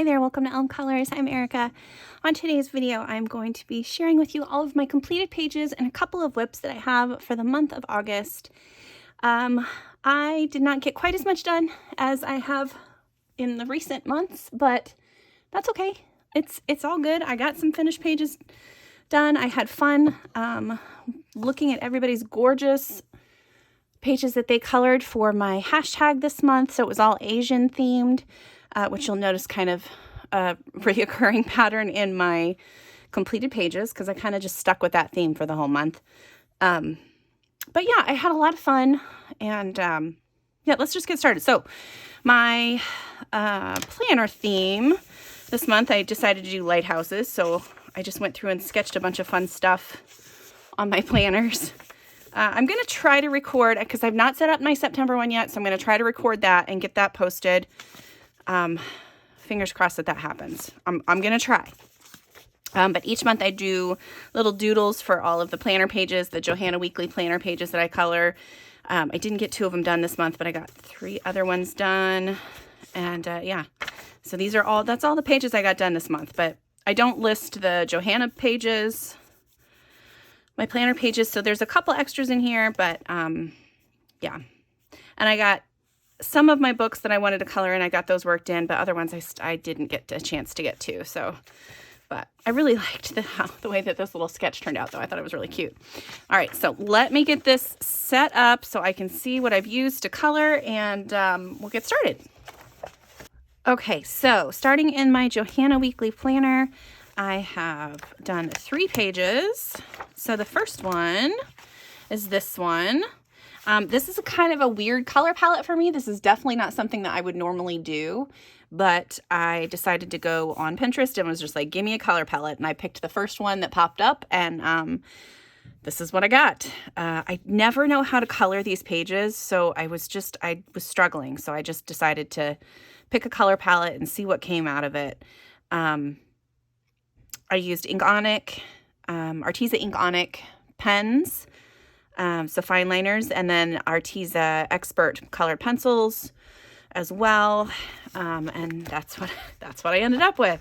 Hi there, welcome to Elm Colors. I'm Erica. On today's video, I'm going to be sharing with you all of my completed pages and a couple of whips that I have for the month of August. I did not get quite as much done as I have in the recent months, but that's okay. It's all good. I got some finished pages done. I had fun looking at everybody's gorgeous pages that they colored for my hashtag this month. So it was all Asian themed. Which you'll notice kind of a reoccurring pattern in my completed pages because I kind of just stuck with that theme for the whole month. But yeah, I had a lot of fun and yeah, let's just get started. So my planner theme this month, I decided to do lighthouses. So I just went through and sketched a bunch of fun stuff on my planners. I'm going to try to record because I've not set up my September one yet. So I'm going to try to record that and get that posted. Fingers crossed that happens. I'm going to try. But each month I do little doodles for all of the planner pages, the Johanna Weekly planner pages that I color. I didn't get 2 of them done this month, but I got 3 other ones done. And yeah, so that's all the pages I got done this month, but I don't list the Johanna pages, my planner pages. So there's a couple extras in here, but yeah. And I got some of my books that I wanted to color and I got those worked in, but other ones I didn't get a chance to get to. So, but I really liked the way that this little sketch turned out though. I thought it was really cute. All right, so let me get this set up so I can see what I've used to color and we'll get started. Okay, so starting in my Johanna Weekly Planner, I have done 3 pages. So the first one is this one. This is a kind of a weird color palette for me. This is definitely not something that I would normally do, but I decided to go on Pinterest and was just like, give me a color palette. And I picked the first one that popped up and this is what I got. I never know how to color these pages, so I was struggling. So I just decided to pick a color palette and see what came out of it. I used Arteza Ink Onic pens. So fine liners, and then Arteza Expert colored pencils as well. And that's what I ended up with.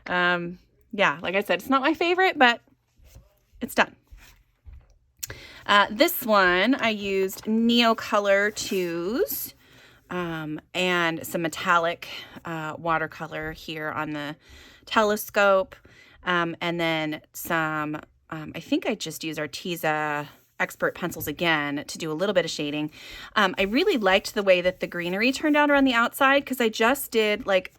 Yeah, like I said, it's not my favorite, but it's done. This one I used Neocolor 2s and some metallic watercolor here on the telescope. And then some, I think I just used Arteza Expert pencils again to do a little bit of shading. I really liked the way that the greenery turned out around the outside because I just did like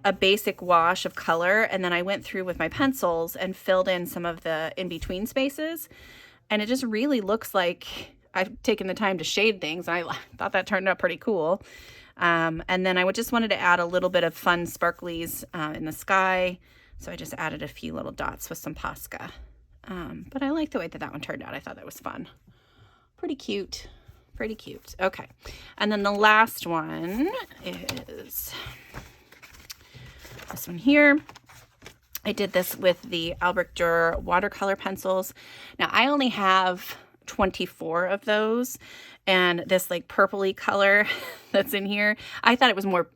a basic wash of color and then I went through with my pencils and filled in some of the in-between spaces, and it just really looks like I've taken the time to shade things. I thought that turned out pretty cool. And then I just wanted to add a little bit of fun sparklies in the sky, so I just added a few little dots with some Posca. But I like the way that one turned out. I thought that was fun. Pretty cute. Pretty cute. Okay. And then the last one is this one here. I did this with the Albrecht Dürer watercolor pencils. Now I only have 24 of those, and this like purpley color that's in here, I thought it was more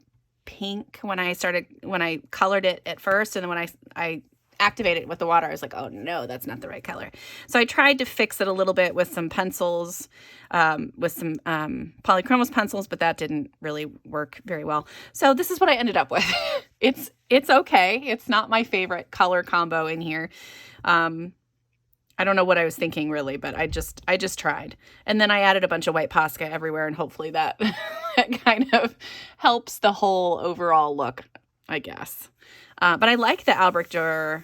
pink when I colored it at first, and then when I activated it with the water, I was like, oh no, that's not the right color. So I tried to fix it a little bit with some pencils, with some polychromos pencils, but that didn't really work very well. So this is what I ended up with. It's okay. It's not my favorite color combo in here. I don't know what I was thinking really, but I just tried. And then I added a bunch of white Posca everywhere, and hopefully that kind of helps the whole overall look, I guess. But I like the Albrecht Dürer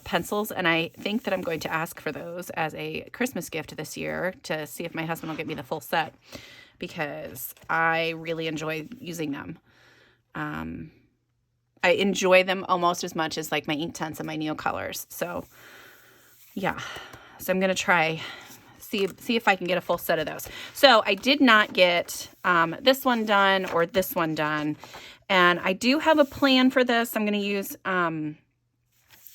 pencils, and I think that I'm going to ask for those as a Christmas gift this year to see if my husband will get me the full set, because I really enjoy using them. I enjoy them almost as much as like my Inktense and my Neocolors. So yeah, so I'm going to try, see if I can get a full set of those. So I did not get this one done or this one done. And I do have a plan for this. I'm going to use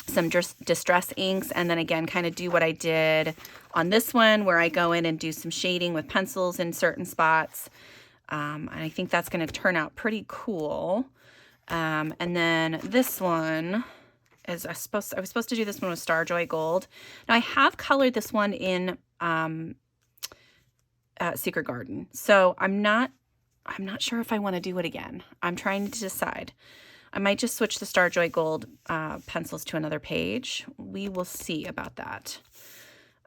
some distress inks, and then again kind of do what I did on this one where I go in and do some shading with pencils in certain spots. And I think that's going to turn out pretty cool. And then this one is I was supposed to do this one with Starjoy Gold. Now I have colored this one in Secret Garden, so I'm not sure if I want to do it again. I'm trying to decide. I might just switch the Starjoy Gold pencils to another page. We will see about that.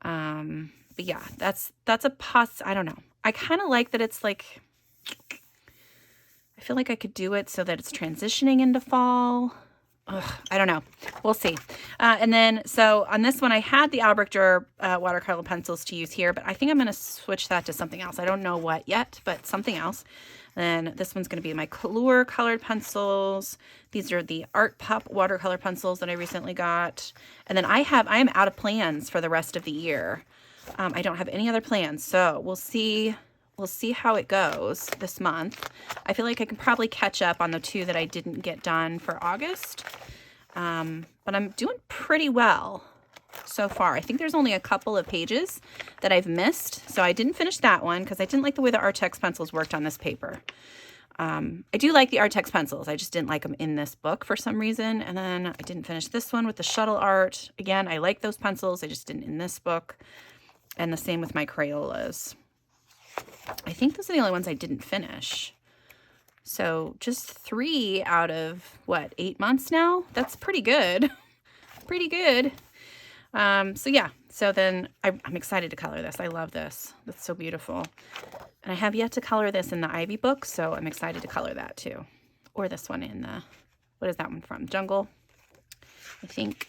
But yeah, that's a I don't know. I kind of like that it's like, I feel like I could do it so that it's transitioning into fall. Ugh, I don't know. We'll see. And then, so on this one, I had the Albrecht Dürer watercolor pencils to use here, but I think I'm going to switch that to something else. I don't know what yet, but something else. Then this one's going to be my Color colored pencils. These are the Art Pup watercolor pencils that I recently got. And then I am out of plans for the rest of the year. I don't have any other plans, so we'll see. We'll see how it goes this month. I feel like I can probably catch up on the 2 that I didn't get done for August. But I'm doing pretty well so far. I think there's only a couple of pages that I've missed. So I didn't finish that one because I didn't like the way the Artex pencils worked on this paper. I do like the Artex pencils. I just didn't like them in this book for some reason. And then I didn't finish this one with the shuttle art. Again, I like those pencils. I just didn't in this book. And the same with my Crayolas. I think those are the only ones I didn't finish. So just 3 out of, what, 8 months now? That's pretty good. Pretty good. So yeah, so then I'm excited to color this. I love this. That's so beautiful. And I have yet to color this in the Ivy book, so I'm excited to color that too. Or this one in the, what is that one from? Jungle, I think.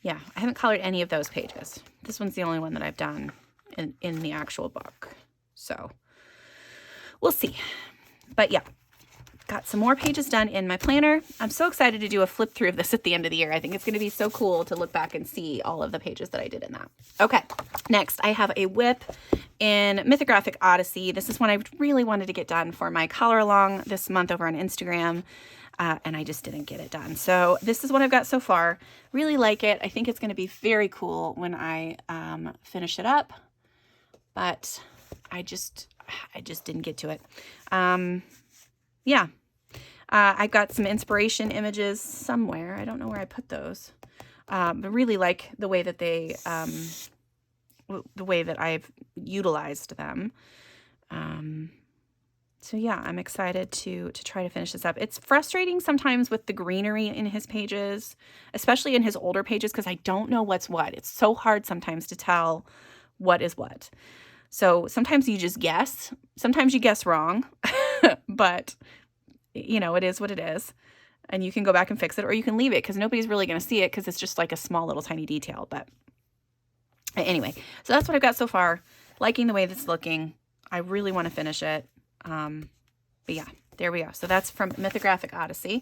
Yeah, I haven't colored any of those pages. This one's the only one that I've done in the actual book. So we'll see. But yeah, got some more pages done in my planner. I'm so excited to do a flip through of this at the end of the year. I think it's going to be so cool to look back and see all of the pages that I did in that. Okay, next I have a whip in Mythographic Odyssey. This is one I really wanted to get done for my color along this month over on Instagram. And I just didn't get it done. So this is what I've got so far. Really like it. I think it's going to be very cool when I finish it up. But I just didn't get to it. Yeah. I got some inspiration images somewhere. I don't know where I put those. But really like the way that I've utilized them. So yeah, I'm excited to try to finish this up. It's frustrating sometimes with the greenery in his pages, especially in his older pages, because I don't know what's what. It's so hard sometimes to tell what is what. So sometimes you just guess. Sometimes you guess wrong, but you know, it is what it is. And you can go back and fix it, or you can leave it because nobody's really going to see it because it's just like a small little tiny detail. But anyway, so that's what I've got so far. Liking the way that's looking. I really want to finish it. But yeah, there we go. So that's from Mythographic Odyssey.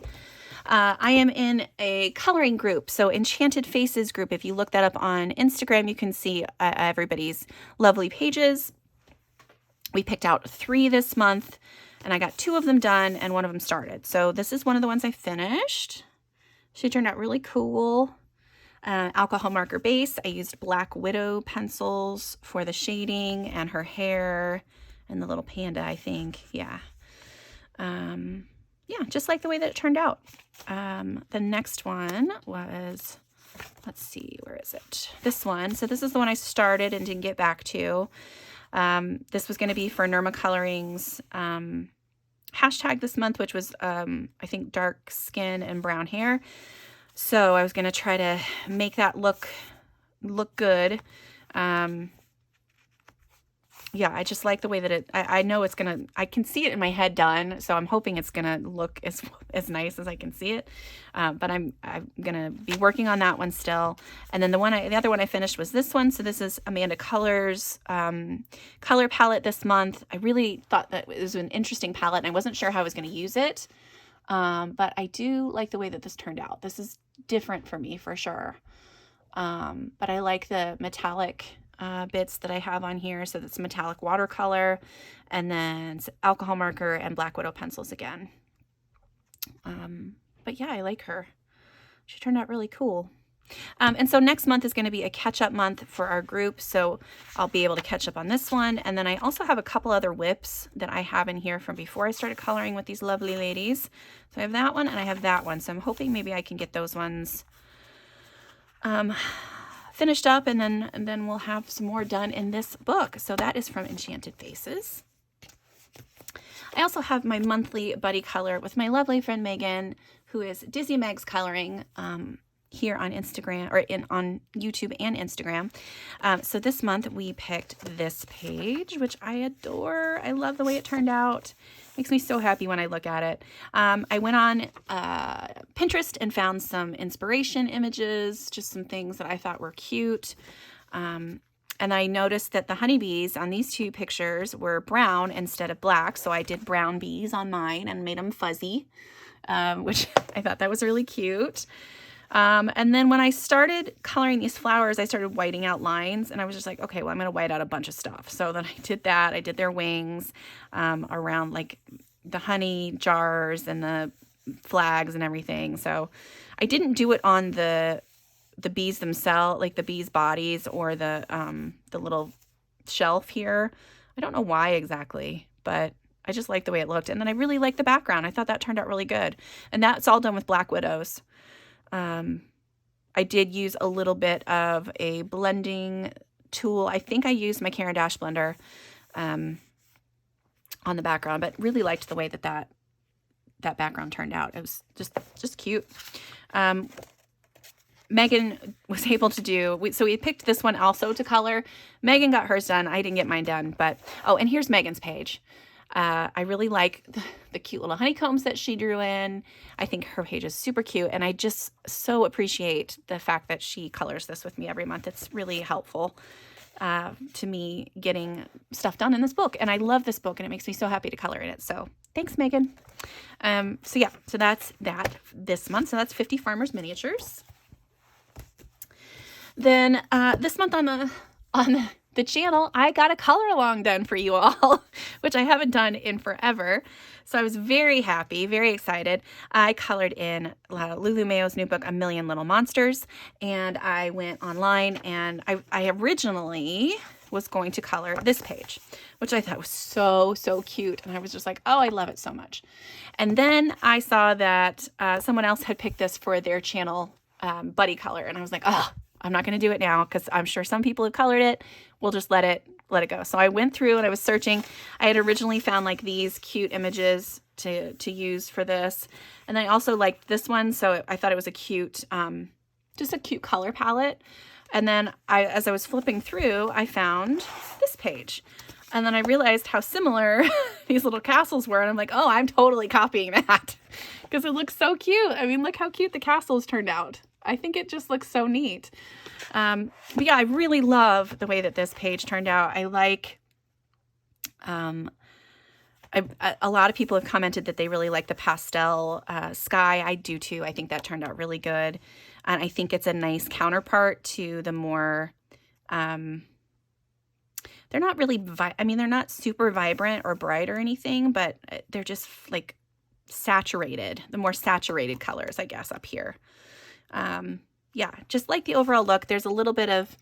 I am in a coloring group. So Enchanted Faces group. If you look that up on Instagram, you can see everybody's lovely pages. We picked out 3 this month and I got 2 of them done and 1 of them started. So this is one of the ones I finished. She turned out really cool. Alcohol marker base. I used Black Widow pencils for the shading and her hair. And the little panda, I think. Yeah. Yeah, just like the way that it turned out. The next one was, let's see, where is it? This one. So this is the one I started and didn't get back to. This was going to be for Nirma Coloring's hashtag this month, which was, I think, dark skin and brown hair. So I was going to try to make that look good. Yeah, I just like the way that I know it's going to, I can see it in my head done. So I'm hoping it's going to look as nice as I can see it. But I'm going to be working on that one still. And then the other one I finished was this one. So this is Amanda Colors color palette this month. I really thought that it was an interesting palette and I wasn't sure how I was going to use it. But I do like the way that this turned out. This is different for me for sure. But I like the metallic bits that I have on here. So that's metallic watercolor and then alcohol marker and Black Widow pencils again. But yeah, I like her. She turned out really cool. And so next month is going to be a catch-up month for our group, so I'll be able to catch up on this one. And then I also have a couple other whips that I have in here from before I started coloring with these lovely ladies. So I have that one and I have that one. So I'm hoping maybe I can get those ones finished up, and then we'll have some more done in this book. So that is from Enchanted Faces. I also have my monthly buddy color with my lovely friend Megan, who is Dizzy Meg's Coloring, here on Instagram, or on YouTube and Instagram. So this month we picked this page, which I adore. I love the way it turned out. Makes me so happy when I look at it. I went on Pinterest and found some inspiration images, just some things that I thought were cute. And I noticed that the honeybees on these two pictures were brown instead of black. So I did brown bees on mine and made them fuzzy, which I thought that was really cute. And then when I started coloring these flowers, I started whiting out lines, and I was just like, okay, well, I'm going to white out a bunch of stuff. So then I did that. I did their wings, around like the honey jars and the flags and everything. So I didn't do it on the bees themselves, like the bees' bodies or the little shelf here. I don't know why exactly, but I just liked the way it looked. And then I really liked the background. I thought that turned out really good. And that's all done with Black Widows. I did use a little bit of a blending tool. I think I used my Caran d'Ache blender on the background, but really liked the way that background turned out. It was just cute. Megan was able to do, so we picked this one also to color. Megan got hers done. I didn't get mine done, but, oh, and here's Megan's page. I really like the cute little honeycombs that she drew in. I think her page is super cute, and I just so appreciate the fact that she colors this with me every month. It's really helpful to me getting stuff done in this book, and I love this book, and it makes me so happy to color in it. So thanks, Megan. So yeah, so that's that this month. So that's 50 Farmers Miniatures. Then this month on the channel, I got a color along done for you all, which I haven't done in forever. So I was very happy, very excited. I colored in Lulu Mayo's new book, A Million Little Monsters, and I went online, and I originally was going to color this page, which I thought was so cute. And I was just like, oh, I love it so much. And then I saw that someone else had picked this for their channel buddy color. And I was like, oh, I'm not going to do it now because I'm sure some people have colored it. We'll just let it go. So I went through and I was searching. I had originally found like these cute images to use for this. And I also liked this one. So I thought it was a cute, just a cute color palette. And then as I was flipping through, I found this page. And then I realized how similar these little castles were. And I'm like, oh, I'm totally copying that because it looks so cute. I mean, look how cute the castles turned out. I think it just looks so neat. But yeah, I really love the way that this page turned out. I like, a lot of people have commented that they really like the pastel sky. I do too. I think that turned out really good. And I think it's a nice counterpart to the more, they're not really, they're not super vibrant or bright or anything, but they're just like saturated, the more saturated colors, I guess, up here. Yeah, just like the overall look. There's a little bit of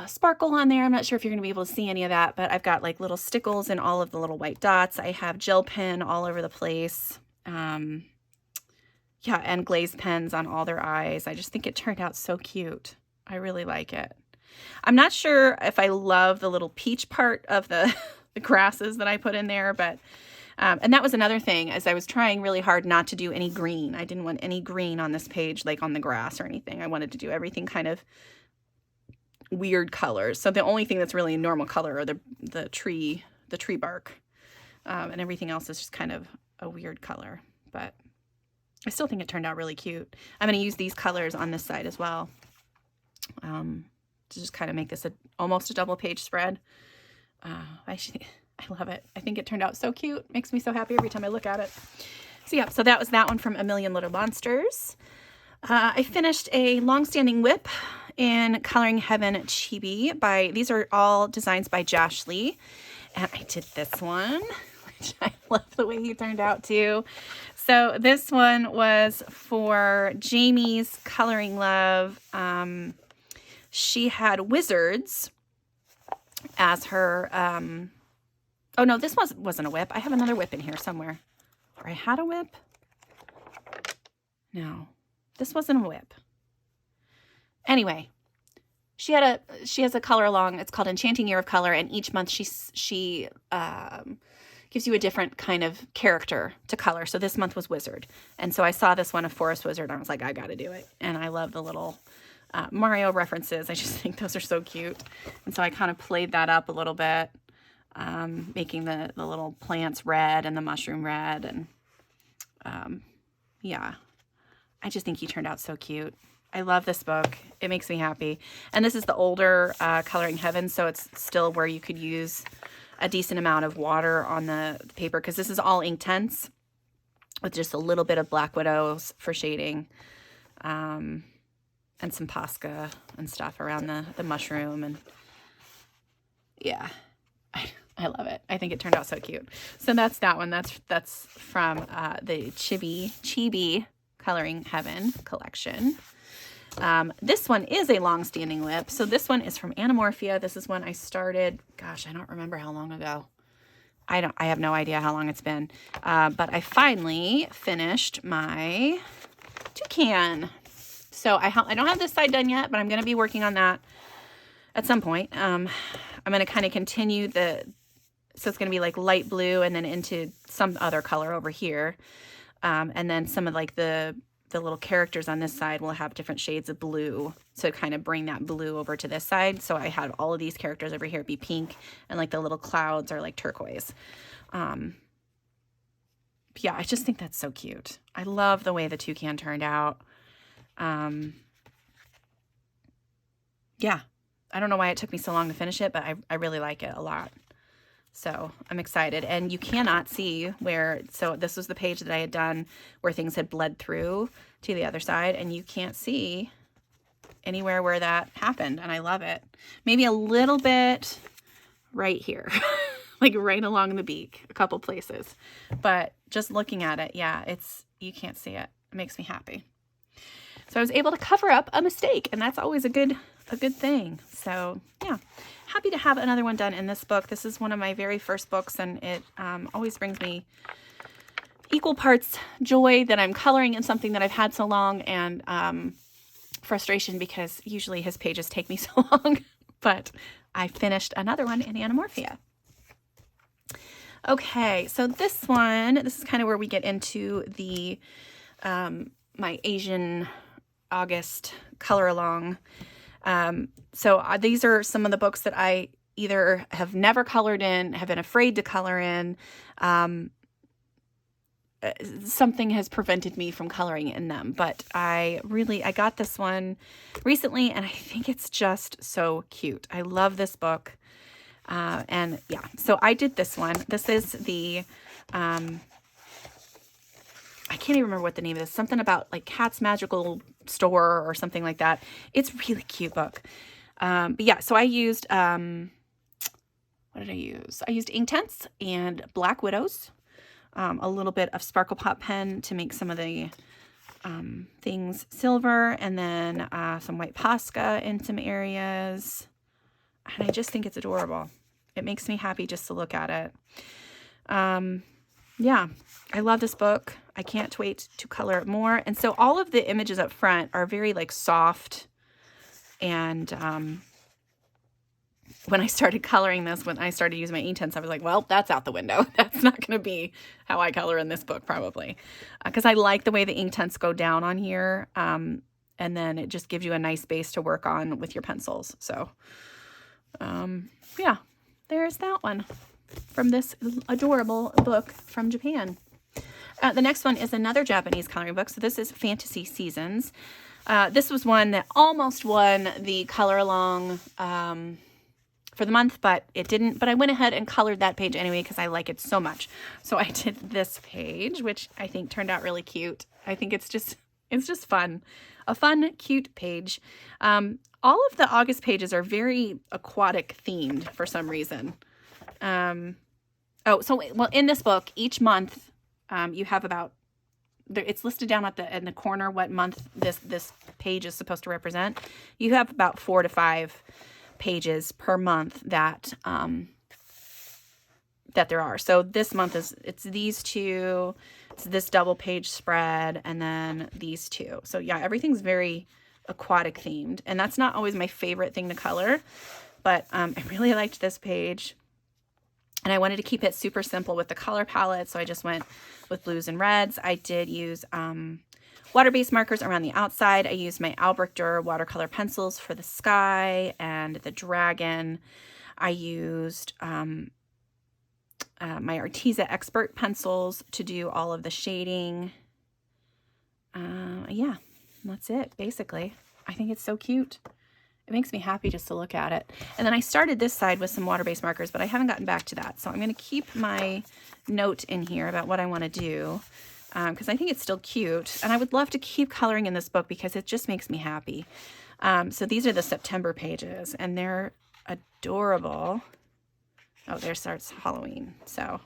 sparkle on there. I'm not sure if you're going to be able to see any of that, but I've got like little stickles in all of the little white dots. I have gel pen all over the place. Yeah, and glazed pens on all their eyes. I just think it turned out so cute. I really like it. I'm not sure if I love the little peach part of the grasses that I put in there, but and that was another thing, as I was trying really hard not to do any green. I didn't want any green on this page, like on the grass or anything. I wanted to do everything kind of weird colors. So the only thing that's really a normal color are the tree bark, and everything else is just kind of a weird color. But I still think it turned out really cute. I'm going to use these colors on this side as well, to just kind of make this almost a double page spread. I love it. I think it turned out so cute. Makes me so happy every time I look at it. So yeah, so that was that one from A Million Little Monsters. I finished a long-standing whip in Coloring Heaven Chibi these are all designs by Josh Lee. And I did this one, which I love the way he turned out too. So this one was for Jamie's Coloring Love. She had wizards as her, oh no, this wasn't a whip. I have another whip in here somewhere. Or I had a whip? No, this wasn't a whip. Anyway, she has a color along. It's called Enchanting Year of Color, and each month she gives you a different kind of character to color. So this month was Wizard, and so I saw this one, a Forest Wizard, and I was like, I got to do it. And I love the little Mario references. I just think those are so cute, and so I kind of played that up a little bit, making the little plants red and the mushroom red, and yeah, I just think he turned out so cute. I love this book. It makes me happy. And this is the older Coloring Heaven, so it's still where you could use a decent amount of water on the paper, because this is all Inktense with just a little bit of Black Widows for shading, and some Posca and stuff around the mushroom. And yeah, I love it. I think it turned out so cute. So that's that one. That's from the Chibi Coloring Heaven collection. This one is a long-standing whip. So this one is from Anamorphia. This is one I started, gosh, I don't remember how long ago. I have no idea how long it's been. But I finally finished my toucan. So I don't have this side done yet, but I'm going to be working on that at some point. I'm going to kind of continue so it's going to be like light blue and then into some other color over here. And then some of like the little characters on this side will have different shades of blue to kind of bring that blue over to this side. So I had all of these characters over here be pink, and like the little clouds are like turquoise. Yeah, I just think that's so cute. I love the way the toucan turned out. Yeah, I don't know why it took me so long to finish it, but I really like it a lot. So I'm excited. And you cannot see so this was the page that I had done where things had bled through to the other side, and you can't see anywhere where that happened. And I love it. Maybe a little bit right here, like right along the beak, a couple places, but just looking at it, yeah, you can't see it. It makes me happy. So I was able to cover up a mistake, and that's always a good thing. So yeah, happy to have another one done in this book. This is one of my very first books, and it always brings me equal parts joy that I'm coloring in something that I've had so long, and frustration because usually his pages take me so long. But I finished another one in Anamorphia. Okay, so this is kind of where we get into the my Asian August color along. So these are some of the books that I either have never colored in, have been afraid to color in. Something has prevented me from coloring in them, but I got this one recently, and I think it's just so cute. I love this book. And yeah, so I did this one. This is the, I can't even remember what the name is. Something about like Cat's Magical Store or something like that. It's a really cute book. But yeah, so I used, what did I use? I used Inktense and Black Widows, a little bit of Sparkle Pop pen to make some of the things silver, and then some white Posca in some areas. And I just think it's adorable. It makes me happy just to look at it. Yeah, I love this book. I can't wait to color it more. And so all of the images up front are very like soft. And when I started coloring this, when I started using my Inktense, I was like, well, that's out the window. That's not going to be how I color in this book probably. Because I like the way the Inktense go down on here. And then it just gives you a nice base to work on with your pencils. So yeah, there's that one from this adorable book from Japan. The next one is another Japanese coloring book. So this is Fantasy Seasons. This was one that almost won the color along for the month, but it didn't. But I went ahead and colored that page anyway because I like it so much. So I did this page, which I think turned out really cute. I think it's just fun. A fun, cute page. All of the August pages are very aquatic themed for some reason. Well, in this book, each month you have about it's listed down in the corner what month this page is supposed to represent. You have about 4 to 5 pages per month that there are. So this month it's these two, it's this double page spread, and then these two. So yeah, everything's very aquatic themed, and that's not always my favorite thing to color, but I really liked this page, and I wanted to keep it super simple with the color palette, so I just went with blues and reds. I did use water-based markers around the outside. I used my Albrecht Dürer watercolor pencils for the sky and the dragon. I used my Arteza Expert pencils to do all of the shading. Yeah, that's it, basically. I think it's so cute. It makes me happy just to look at it. And then I started this side with some water-based markers, but I haven't gotten back to that. So I'm going to keep my note in here about what I want to do, because I think it's still cute. And I would love to keep coloring in this book because it just makes me happy. So these are the September pages, and they're adorable. Oh, there starts Halloween. So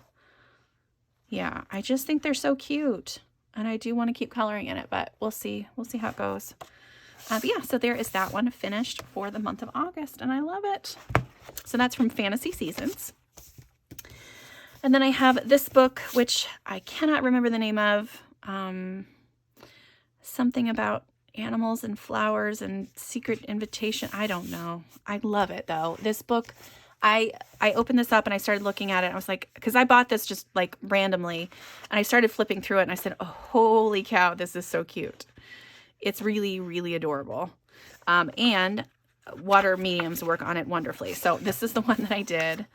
yeah, I just think they're so cute, and I do want to keep coloring in it, but we'll see. We'll see how it goes. But yeah, so there is that one finished for the month of August, and I love it. So that's from Fantasy Seasons. And then I have this book, which I cannot remember the name of. Something about animals and flowers and secret invitation. I don't know. I love it though. This book, I opened this up and I started looking at it. I was like, because I bought this just like randomly, and I started flipping through it and I said, oh, holy cow, this is so cute. It's really, really adorable. And water mediums work on it wonderfully. So this is the one that I did.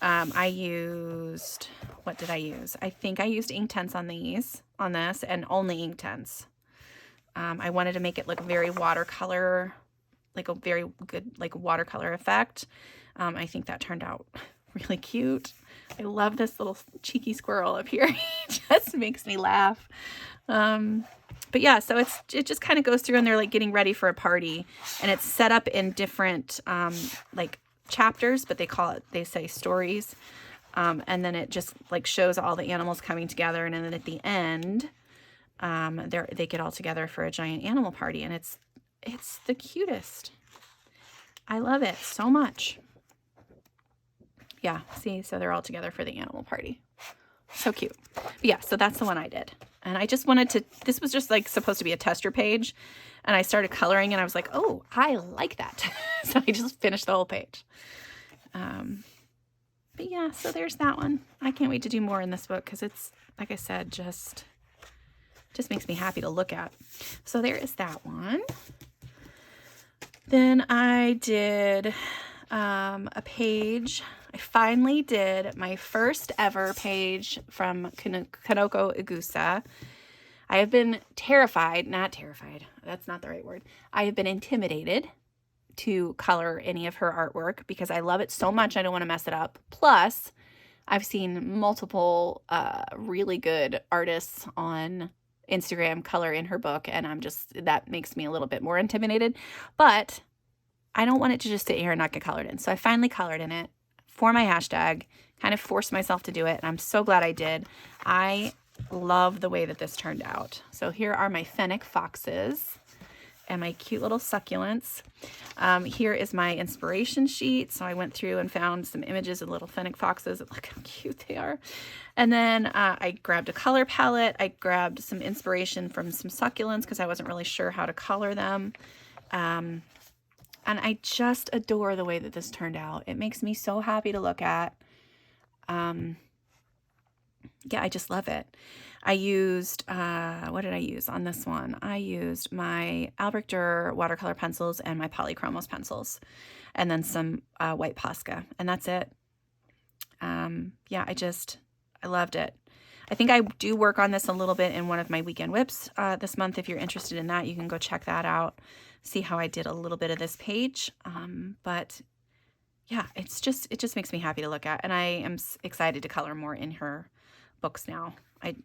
I used, what did I use? I think I used Inktense on this, and only Inktense. I wanted to make it look very watercolor, like a very good, like watercolor effect. I think that turned out really cute. I love this little cheeky squirrel up here. He just makes me laugh. But yeah, so it just kind of goes through, and they're like getting ready for a party, and it's set up in different like chapters, but they say stories. And then it just like shows all the animals coming together, and then at the end, they get all together for a giant animal party, and it's the cutest. I love it so much. Yeah, see, so they're all together for the animal party. So cute. But yeah, so that's the one I did. And I just wanted to, this was just like supposed to be a tester page. And I started coloring and I was like, oh, I like that. So I just finished the whole page. But yeah, so there's that one. I can't wait to do more in this book because it's, like I said, just makes me happy to look at. So there is that one. Then I did a page. I finally did my first ever page from Kanoko Igusa. I have been not terrified. That's not the right word. I have been intimidated to color any of her artwork because I love it so much. I don't want to mess it up. Plus, I've seen multiple really good artists on Instagram color in her book, and that makes me a little bit more intimidated. But I don't want it to just sit here and not get colored in. So I finally colored in it for my hashtag, kind of forced myself to do it, and I'm so glad I did. I love the way that this turned out. So here are my fennec foxes and my cute little succulents. Here is my inspiration sheet. So I went through and found some images of little fennec foxes. Look how cute they are. And then I grabbed a color palette. I grabbed some inspiration from some succulents because I wasn't really sure how to color them. And I just adore the way that this turned out. It makes me so happy to look at. Yeah, I just love it. I used, what did I use on this one? I used my Albrecht Dürer watercolor pencils and my Polychromos pencils, and then some white Posca, and that's it. Yeah, I loved it. I think I do work on this a little bit in one of my weekend whips this month. If you're interested in that, you can go check that out. See how I did a little bit of this page. But yeah, it just makes me happy to look at. And I am excited to color more in her books now.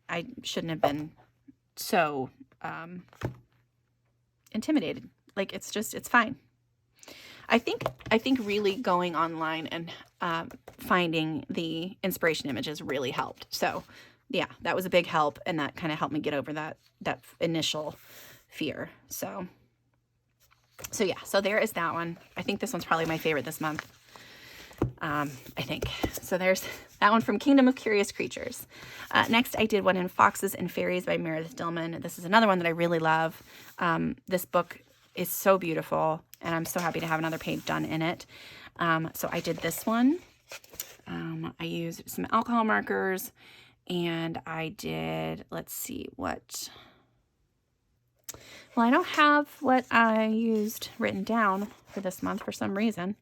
I shouldn't have been so intimidated. Like, it's fine. I think really going online and finding the inspiration images really helped. So yeah, that was a big help, and that kind of helped me get over that initial fear. So yeah, so there is that one. I think this one's probably my favorite this month. I think. So there's that one from Kingdom of Curious Creatures. Next, I did one in Foxes and Fairies by Meredith Dillman. This is another one that I really love. This book is so beautiful, and I'm so happy to have another page done in it. So I did this one. I used some alcohol markers, and I did, let's see, what... Well, I don't have what I used written down for this month for some reason.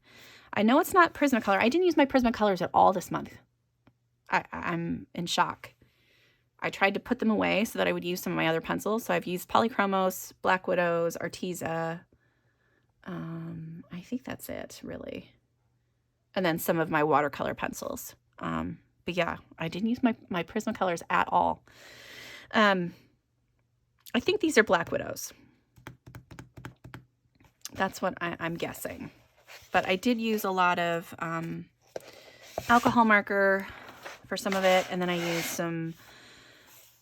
I know it's not Prismacolor. I didn't use my Prismacolors at all this month. I'm in shock. I tried to put them away so that I would use some of my other pencils. So I've used Polychromos, Black Widows, Arteza. I think that's it, really. And then some of my watercolor pencils. But yeah, I didn't use my Prismacolors at all. I think these are Black Widows. That's what I'm guessing. But I did use a lot of alcohol marker for some of it. And then I used some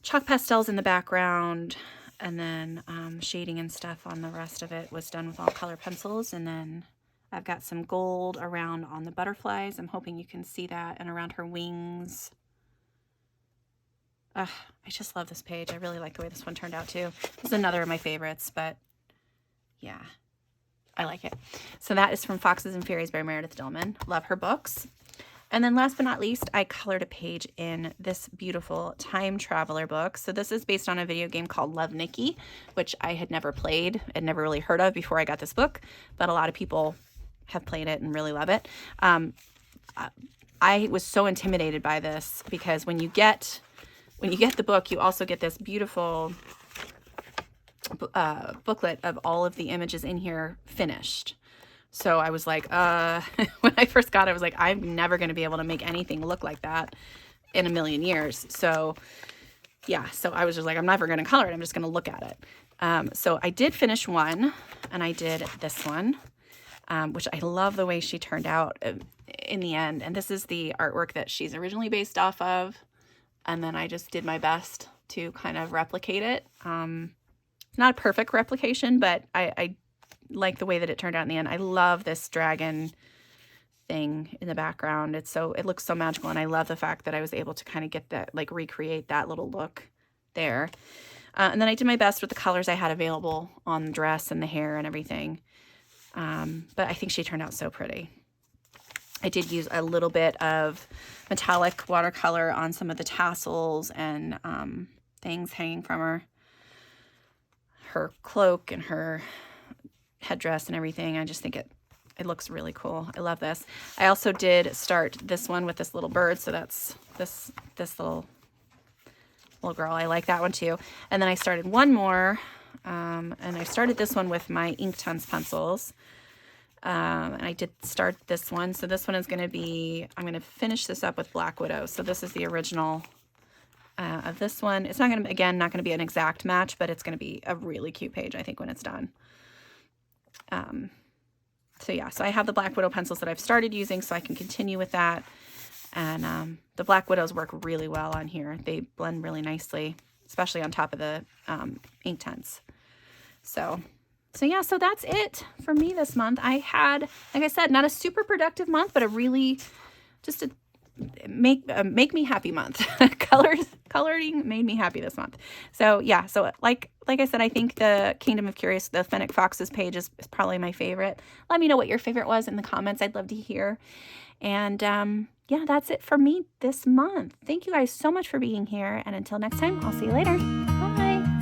chalk pastels in the background. And then shading and stuff on the rest of it was done with all color pencils. And then I've got some gold around on the butterflies. I'm hoping you can see that. And around her wings. I just love this page. I really like the way this one turned out too. This is another of my favorites, but yeah, I like it. So that is from Foxes and Fairies by Meredith Dillman. Love her books. And then last but not least, I colored a page in this beautiful time traveler book. So this is based on a video game called Love, Nikki, which I had never played and never really heard of before I got this book, but a lot of people have played it and really love it. I was so intimidated by this because when you get the book, you also get this beautiful booklet of all of the images in here finished. So I was like, when I first got it, I was like, I'm never going to be able to make anything look like that in a million years. So yeah, so I was just like, I'm never going to color it. I'm just going to look at it. So I did finish one, and I did this one, which I love the way she turned out in the end. And this is the artwork that she's originally based off of. And then I just did my best to kind of replicate it. It's not a perfect replication, but I like the way that it turned out in the end. I love this dragon thing in the background. It looks so magical, and I love the fact that I was able to kind of get that, like recreate that little look there. And then I did my best with the colors I had available on the dress and the hair and everything. But I think she turned out so pretty. I did use a little bit of metallic watercolor on some of the tassels and things hanging from her cloak and her headdress and everything. I just think it looks really cool. I love this. I also did start this one with this little bird, so that's this little girl. I like that one too. And then I started one more, and I started this one with my Inktense pencils. And I did start this one. So this one is going to be, I'm going to finish this up with Black Widow. So this is the original of this one. It's not going to, again, not going to be an exact match, but it's going to be a really cute page, I think, when it's done. So yeah, so I have the Black Widow pencils that I've started using, so I can continue with that. And the Black Widows work really well on here. They blend really nicely, especially on top of the Inktense. So yeah, so that's it for me this month. I had, like I said, not a super productive month, but a really just a make me happy month. Coloring made me happy this month. So yeah, so like I said, I think the Kingdom of Curious, the Fennec Foxes page is probably my favorite. Let me know what your favorite was in the comments. I'd love to hear. And yeah, that's it for me this month. Thank you guys so much for being here. And until next time, I'll see you later. Bye.